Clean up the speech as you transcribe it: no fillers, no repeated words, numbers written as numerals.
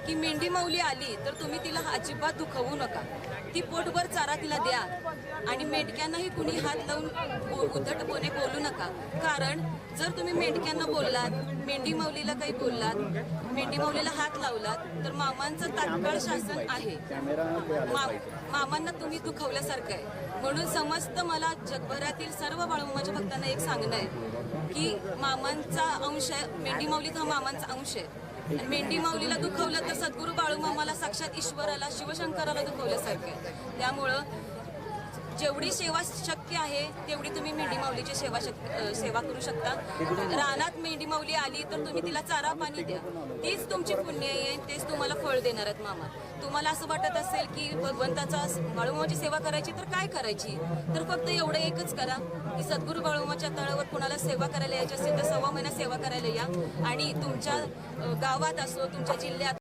की मेंढी माऊली आली तर तुम्ही तिला अजिबात दुखवू नका, ती पोटभर चारा तिला द्या आणि मेंढक्यांनाही कुणी हात लावून उद्धटपणे बोलू नका. कारण जर तुम्ही मेंढक्यांना बोललात, मेंढी माऊलीला काही बोललात, मेंढी माऊलीला हात लावलात तर मामांचं तात्काळ शासन आहे. मामांना तुम्ही दुखवल्यासारखं आहे. म्हणून समस्त मला जगभरातील सर्व बाळूमामाच्या भक्तांना एक सांगणं आहे की मामांचा अंश आहे, मेंढी माऊली हा मामांचा अंश आहे. आणि मेंढी माऊलीला दुखवलं तर सद्गुरू बाळूमामाला, साक्षात ईश्वराला, शिवशंकराला दुखवल्यासारखं आहे. त्यामुळं जेवढी सेवा शक्य आहे तेवढी तुम्ही मेंढी माऊलीची सेवा करू शकता. रानात मेंढी माऊली आली तर तुम्ही तिला चारा पाणी द्या, तीच तुमची पुण्य आहे, तेच तुम्हाला फळ देणार आहेत मामा. तुम्हाला असं वाटत असेल की भगवंताचा बाळूमामाची सेवा करायची तर काय करायची, तर फक्त एवढं एकच करा की सद्गुरू बाळूमामाच्या तळावर कुणाला सेवा करायला यायची असेल तर 1.25 महिना सेवा करायला या आणि तुमच्या गावात असो, तुमच्या जिल्ह्यात